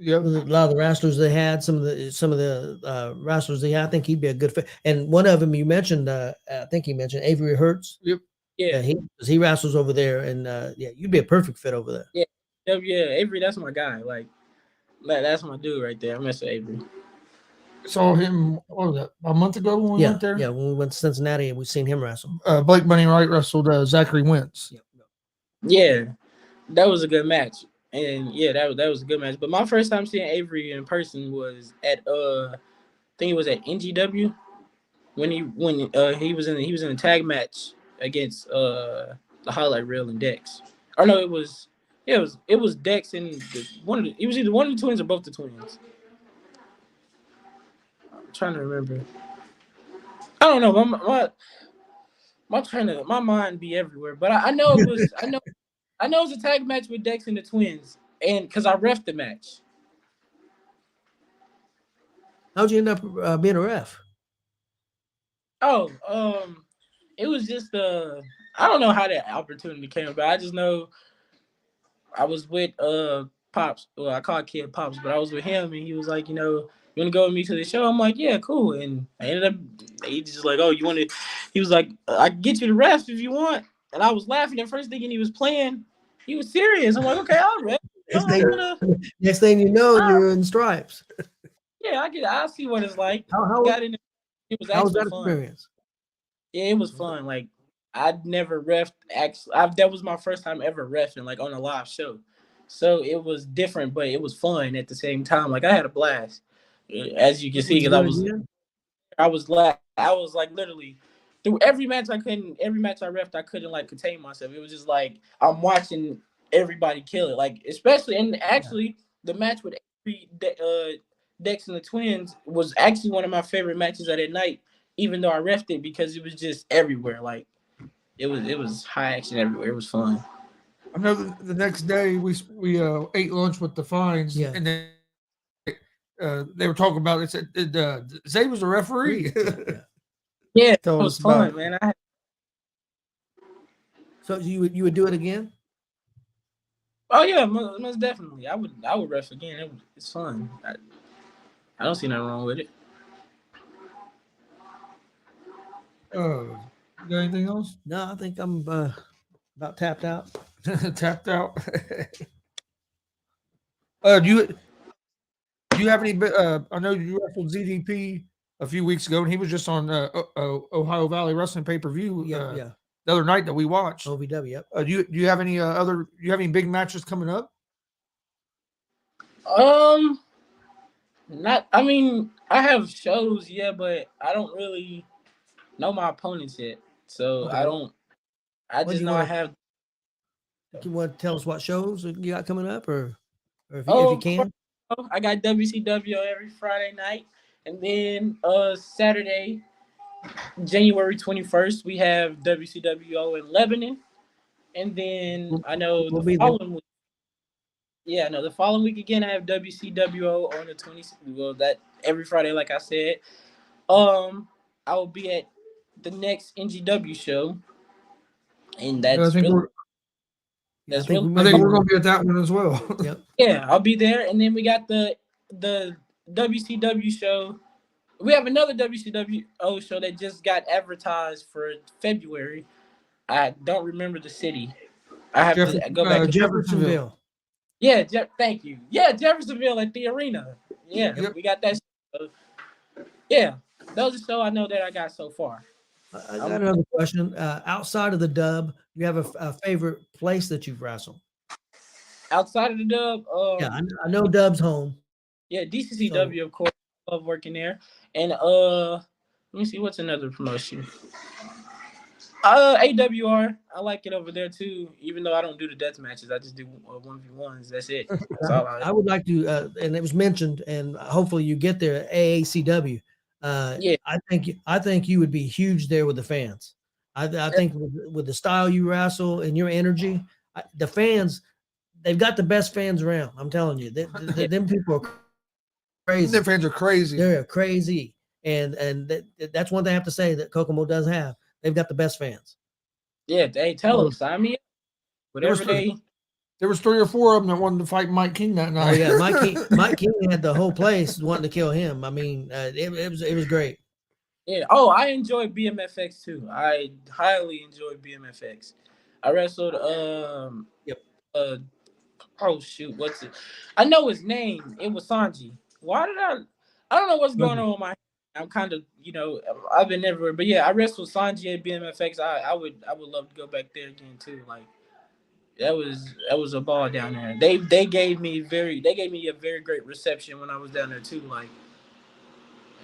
Yep. With a lot of the wrestlers they had, some of the wrestlers they had, I think he'd be a good fit. And one of them you mentioned, I think he mentioned Avery Hertz. Yep. Yeah. He wrestles over there, and yeah, you'd be a perfect fit over there. Yeah. Yeah. Avery, that's my guy. Like that's my dude right there. I mess with Avery. Saw him, what was that, a month ago when we went there? Yeah, when we went to Cincinnati, we seen him wrestle. Blake Bunny Wright wrestled Zachary Wentz. Yeah. Yeah. That was a good match. And yeah, that was a good match. But my first time seeing Avery in person was at I think it was at NGW when he was in a tag match against the highlight reel and Dex. Or no, it was Dex and it was either one of the twins or both the twins. I'm trying to remember. I don't know. My mind be everywhere. But I know it was a tag match with Dex and the twins. And because I ref the match. How'd you end up being a ref? Oh, it was just I don't know how that opportunity came about. I just know I was with Pops. Well, I call kid Pops, but I was with him, and he was like, you want to go with me to the show? I'm like, yeah, cool. And I ended up, he just like, oh, you want to? He was like, I can get you the ref if you want. And I was laughing at first, thinking he was playing. He was serious. I'm like, okay, I'll ref. Next I'm thing, gonna, next thing you know, you're in stripes. yeah, I'll see what it's like. How Got in. It was how was actually that fun. experience? Yeah, it was fun. Like I'd never ref. Actually, that was my first time ever refing like on a live show, so it was different, but it was fun at the same time. Like I had a blast, as you can see, Would you because do it again? I was like literally through every match every match I refed I couldn't like contain myself. It was just like I'm watching everybody kill it. Like especially and Yeah. actually the match with Dex and the Twins was actually one of my favorite matches of that night. Even though I refed it because it was just everywhere. Like it was high action everywhere. It was fun. I know the next day we ate lunch with the fines, Yeah. and they were talking about it. Said Zay was a referee. Yeah. Yeah, it Told was us about fun, it. man. So you would do it again? Oh yeah, most definitely. I would ref again. It's fun. I don't see nothing wrong with it. You got anything else? No, I think I'm about tapped out. Tapped out. Do you have any? I know you wrestled ZDP a few weeks ago, and he was just on Ohio Valley Wrestling Pay Per View Yeah, yeah. the other night that we watched. OVW. Yep. Do you have any other? Do you have any big matches coming up? Um, not. I mean, I have shows, yeah, but I don't really know my opponents yet, so I Okay. don't. I Well, just you know I want have. to you want to tell us what shows you got coming up, or if you Oh, of course, can? I got WCW every Friday night, and then Saturday, January 21st, we have WCWO in Lebanon, and then We'll, I know we'll the be there. following week. Yeah, no, the following week again, I have WCWO on the 20th. Well, that every Friday, like I said. Um, I will be at the next NGW show, and Yeah, that's really Yeah, I that's think really we I may think be. we're going to be at that one as well. Yep. yeah. I'll be there, and then we got the WCW show. We have another WCWO show that just got advertised for February. I don't remember the city. I have to go back. Jeffersonville. Jeffersonville. Yeah, thank you. Yeah, Jeffersonville at the arena. Yeah, Yep. we got that. Yeah, those are so I know that I got so far. I I'm got another question. Outside of the dub, you have a favorite place that you've wrestled? outside of the dub. Yeah, I know Dub's home. Yeah, So DCCW, of course. Love working there. And let me see what's another promotion. AWR. I like it over there too. Even though I don't do the death matches, I just do 1v1s. That's it. That's all I. I would like to, and it was mentioned, and hopefully you get there. AACW. Yeah, I think you would be huge there with the fans. I think with the style you wrestle and your energy, the fans, they've got the best fans around. I'm telling you, yeah, them people are crazy. Their fans are crazy. They're crazy, and that's one thing I have to say that Kokomo does have. They've got the best fans. yeah. They tell Well, them sign me up. there was Whatever three, they. there was 3 or 4 of them that wanted to fight Mike King that night. Oh yeah, Mike King had the whole place wanting to kill him. I mean, it was great. Yeah. Oh, I enjoy BMFX too. I highly enjoy BMFX. I wrestled Yep. uh oh shoot, what's it? I know his name. It was Sanji. Why did I don't know what's going on with my. I'm kind of I've been everywhere, but yeah, I wrestled Sanji at BMFX. I would love to go back there again too. Like that was a ball down there. They gave me a very great reception when I was down there too. Like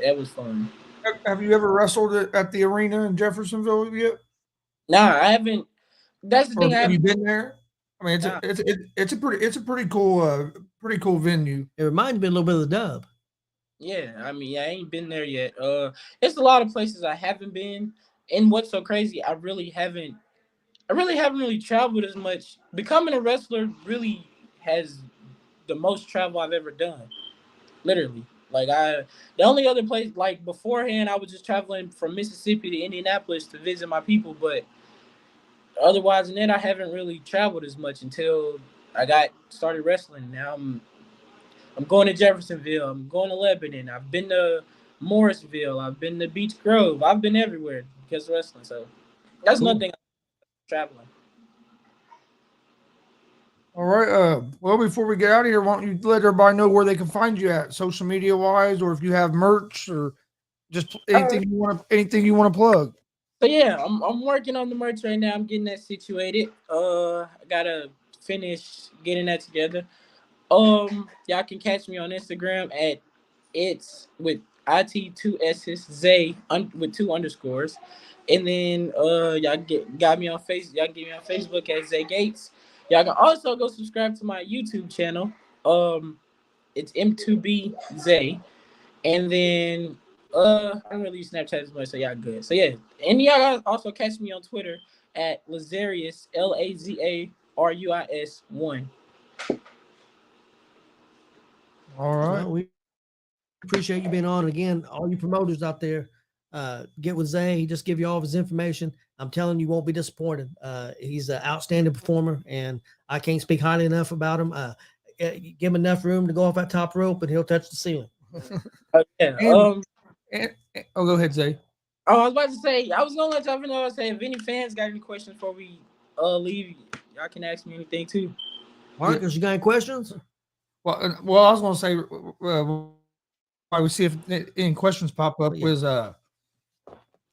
that was fun. Have you ever wrestled at the arena in Jeffersonville yet? Nah, I haven't. That's the Or thing. I have you haven't. been there? I mean, Nah, it's a pretty cool venue. It reminds me a little bit of the Dub. yeah, I mean, yeah, I ain't been there yet. It's a lot of places I haven't been. And what's so crazy, I really haven't really traveled as much. Becoming a wrestler really has the most travel I've ever done. Literally. Like the only other place like beforehand I was just traveling from Mississippi to Indianapolis to visit my people, but otherwise than that I haven't really traveled as much until I got started wrestling. Now I'm going to Jeffersonville, I'm going to Lebanon, I've been to Morrisville, I've been to Beach Grove, I've been everywhere because of wrestling. So that's Cool. nothing traveling. All right. Well, before we get out of here, why don't you let everybody know where they can find you at, social media wise, or if you have merch or just anything you want to plug. So yeah, I'm working on the merch right now. I'm getting that situated. I gotta finish getting that together. Y'all can catch me on Instagram at it's with it 2 s's Zay with 2 underscores, and then y'all got me on face. Y'all can get me on Facebook at Zay Gates. Y'all can also go subscribe to my YouTube channel. It's M2B Zay. And then I don't really use Snapchat as much, so y'all good. So yeah. And y'all guys also catch me on Twitter at Lazarius LAZARUIS 1. All right. Well, we appreciate you being on. Again, all you promoters out there, get with Zay. He just give you all of his information. I'm telling you, won't be disappointed. He's an outstanding performer, and I can't speak highly enough about him. Give him enough room to go off that top rope, and he'll touch the ceiling. Yeah. Go ahead, Zay. I was about to say, I was gonna let y'all know. Say if any fans got any questions before we leave, y'all can ask me anything too. Marcus, you got any questions? Well, I was going to say, I would see if any questions pop up. Yeah. Was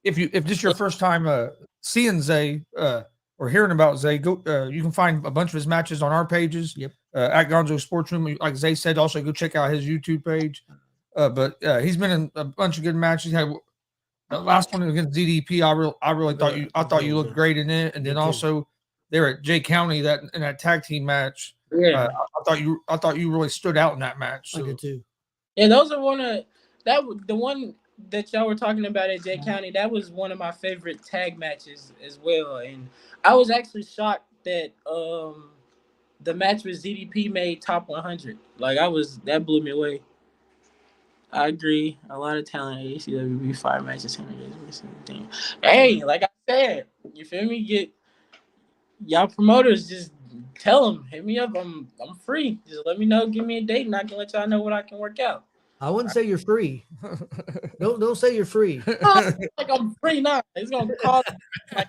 if this is your first time seeing Zay or hearing about Zay, go. You can find a bunch of his matches on our pages. Yep. At Gonzo Sports Room, like Zay said, also go check out his YouTube page. But he's been in a bunch of good matches. He had the last one against ZDP. I really thought you looked great in it, and then also there at Jay County in that tag team match. Yeah, I thought you really stood out in that match. So. I did too. Yeah, those are the one that y'all were talking about at Jay County. That was one of my favorite tag matches as well, and I was actually shocked that the match with ZDP made top 100. Like that blew me away. I agree. A lot of talent at ACWB fire matches. Hey, like I said, you feel me? Get y'all promoters just tell them, hit me up. I'm free. Just let me know. Give me a date, and I can let y'all know what I can work out. I wouldn't say you're free. Don't say you're free. Like I'm free now. It's gonna cost. Like,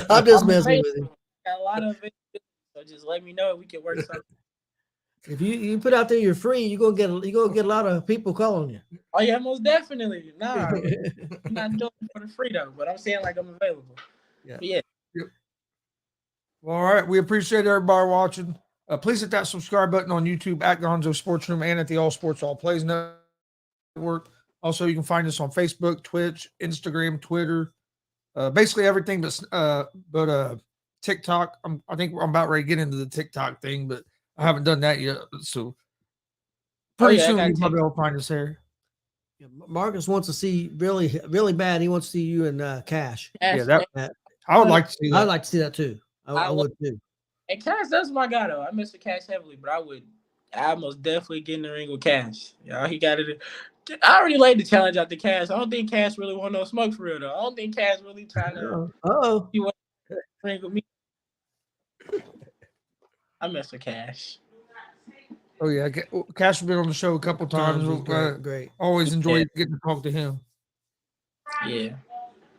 I'm just messing with you. Got a lot of it, so just let me know. We can work something. If you put out there you're free, you're gonna get a lot of people calling you. Oh yeah, most definitely. Nah, I'm not doing it for the free though, but I'm saying like I'm available. Yeah. But yeah. Well, all right. We appreciate everybody watching. Please hit that subscribe button on YouTube at Gonzo Sports Room and at the All Sports All Plays Network. Also, you can find us on Facebook, Twitch, Instagram, Twitter, basically everything but TikTok. I think I'm about ready to get into the TikTok thing, but I haven't done that yet. So pretty soon you probably will find us there. Yeah, Marcus wants to see really, really bad. He wants to see you and Cash. Yeah, that I would like to see that. I'd like to see that too. I would too. And Cash, that's my guy though. I miss the Cash heavily, but I most definitely get in the ring with Cash. Yeah, he got it. I already laid the challenge out to Cash. I don't think Cash really want no smoke for real though. I don't think Cash really trying to. He want to ring with me. I miss with Cash. Oh yeah, Cash has been on the show a couple times. Great. Always enjoyed getting to talk to him. Yeah.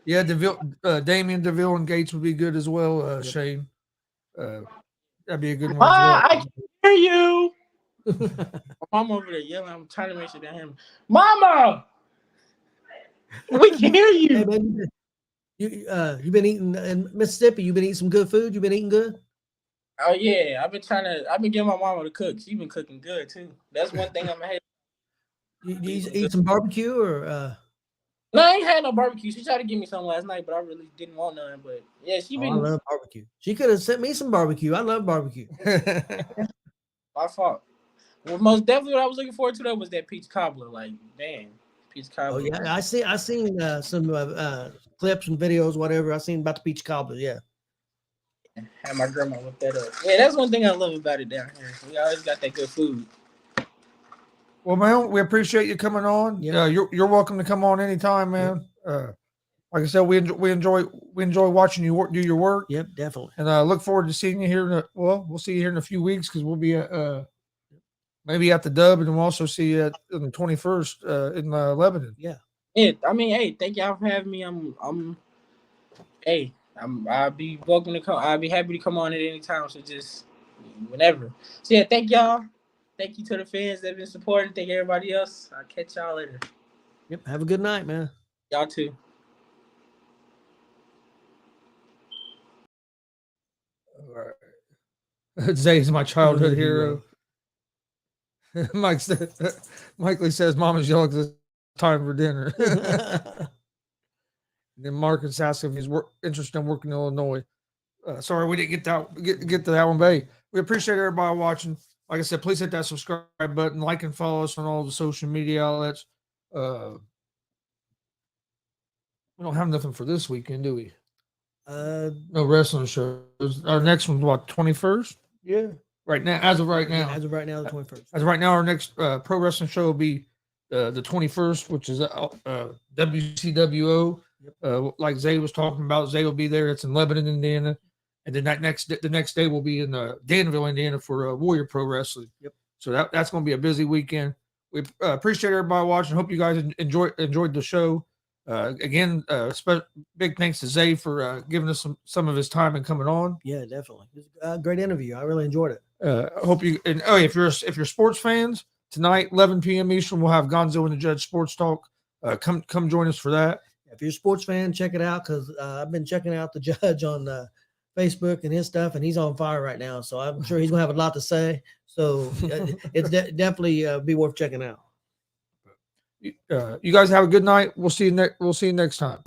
Yeah, Damian DeVille and Gates would be good as well. Shane, that'd be a good one. I can hear you. I'm over there yelling. I'm trying to make sure they hear me. Mama, we can hear you. Hey, man, you've been eating in Mississippi. You've been eating some good food. You've been eating good. Oh yeah, I've been getting my mama to cook. She's been cooking good too. That's one thing I'm ahead. You eat some barbecue or? No, I ain't had no barbecue. She tried to give me some last night, but I really didn't want none. But yeah, she been. I love barbecue. She could have sent me some barbecue. I love barbecue. My fault. Well, most definitely what I was looking forward to though was that peach cobbler. Like, damn, peach cobbler. Oh yeah, I seen some clips and videos, whatever. I seen about the peach cobbler. Yeah. Had my grandma look that up. Yeah, that's one thing I love about it down here. We always got that good food. Well, man, we appreciate you coming on. Yeah, you're welcome to come on anytime, man. Yep. Like I said, we enjoy watching you do your work. Yep, definitely. And look forward to seeing you here. We'll see you here in a few weeks because we'll be maybe at the Dub, and we'll also see you on the 21st in Lebanon. Yeah. Yeah. I mean, hey, thank y'all for having me. I'll be welcome to come. I'll be happy to come on at any time. So just whenever. So yeah, thank y'all. Thank you to the fans that have been supporting. Thank everybody else. I'll catch y'all later. Yep. Have a good night, man. Y'all too. right. Zay's my childhood Childhood hero. Mike Lee says, "Mama's yelling 'cause it's time for dinner." Then Marcus asks if he's interested in working in Illinois. Sorry, we didn't get to that one, but hey, we appreciate everybody watching. Like I said, please hit that subscribe button, like and follow us on all the social media outlets. We don't have nothing for this weekend, do we? No wrestling shows. Our next one's what, 21st? Yeah. Right now, as of right now. As of right now, the 21st. As of right now, our next pro wrestling show will be the 21st, which is WCWO. Like Zay was talking about, Zay will be there. It's in Lebanon, Indiana. And then the next day we'll be in Danville, Indiana for Warrior Pro Wrestling. Yep. So that's going to be a busy weekend. We appreciate everybody watching. Hope you guys enjoyed the show. Again, big thanks to Zay for giving us some of his time and coming on. Yeah, definitely. It was a great interview. I really enjoyed it. I hope you. And if you're sports fans, tonight 11 p.m. Eastern, we'll have Gonzo and the Judge Sports Talk. Come join us for that. If you're a sports fan, check it out because I've been checking out the Judge on Facebook and his stuff, and he's on fire right now. So I'm sure he's gonna have a lot to say. So it's definitely be worth checking out. You guys have a good night. We'll see you next time.